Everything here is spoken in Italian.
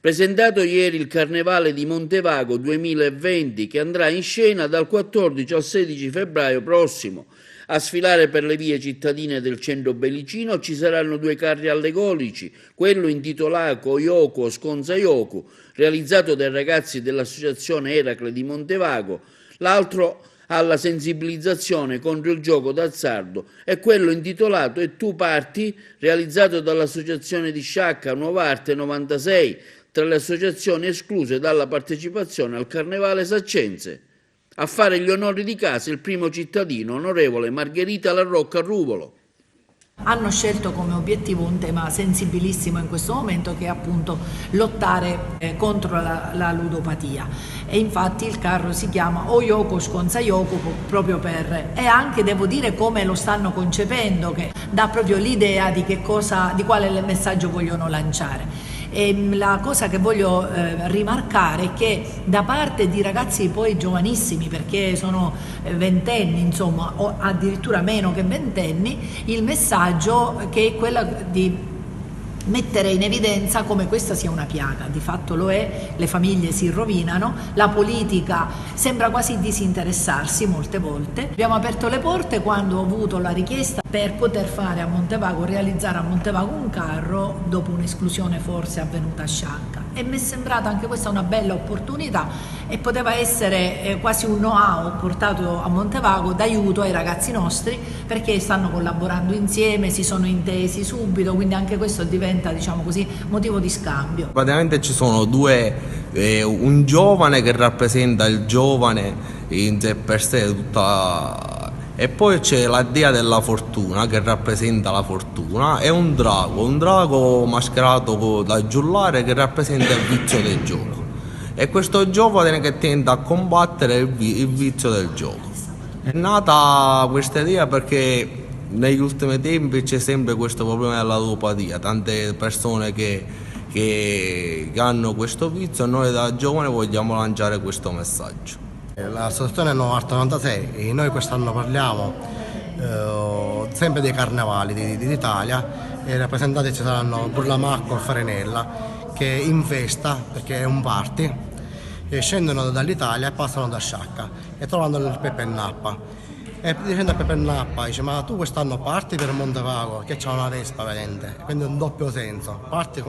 Presentato ieri il Carnevale di Montevago 2020 che andrà in scena dal 14 al 16 febbraio prossimo. A sfilare per le vie cittadine del centro bellicino ci saranno due carri allegorici, quello intitolato Yoku Sconza Yoku, realizzato dai ragazzi dell'associazione Eracle di Montevago, l'altro alla sensibilizzazione contro il gioco d'azzardo e quello intitolato E tu parti, realizzato dall'associazione di Sciacca Nuova Arte 96, tra le associazioni escluse dalla partecipazione al Carnevale Saccense. A fare gli onori di casa il primo cittadino, onorevole Margherita La Rocca Ruvolo. Hanno scelto come obiettivo un tema sensibilissimo in questo momento, che è appunto lottare contro la ludopatia, e infatti il carro si chiama Yoku Sconza Yoku proprio per, e anche devo dire come lo stanno concependo, che dà proprio l'idea di quale messaggio vogliono lanciare. E la cosa che voglio rimarcare è che da parte di ragazzi poi giovanissimi, perché sono ventenni insomma, o addirittura meno che ventenni, il messaggio che è quello di mettere in evidenza come questa sia una piaga. Di fatto lo è, le famiglie si rovinano, la politica sembra quasi disinteressarsi molte volte. Abbiamo aperto le porte quando ho avuto la richiesta per poter fare a Montevago, realizzare a Montevago un carro dopo un'esclusione forse avvenuta a Sciacca, e mi è sembrata anche questa una bella opportunità e poteva essere quasi un know-how portato a Montevago d'aiuto ai ragazzi nostri, perché stanno collaborando insieme, si sono intesi subito, quindi anche questo diventa, diciamo così, motivo di scambio. Praticamente ci sono un giovane che rappresenta il giovane in sé per sé e poi c'è la dea della fortuna che rappresenta la fortuna, e un drago mascherato da giullare che rappresenta il vizio del gioco, e questo giovane che tenta a combattere il vizio del gioco. È nata questa idea perché negli ultimi tempi c'è sempre questo problema della ludopatia, tante persone che hanno questo vizio, e noi da giovane vogliamo lanciare questo messaggio. L'associazione Nuova Arte 96 e noi quest'anno parliamo sempre dei carnevali d'Italia, e rappresentati ci saranno Burlamacco e Farinella, che in festa, perché è un party, e scendono dall'Italia e passano da Sciacca e trovano il Pepe Nappa. E dicendo a Pepe Nappa, dice: ma tu quest'anno parti per Montevago, che c'ha una Vespa vedente, quindi un doppio senso, parti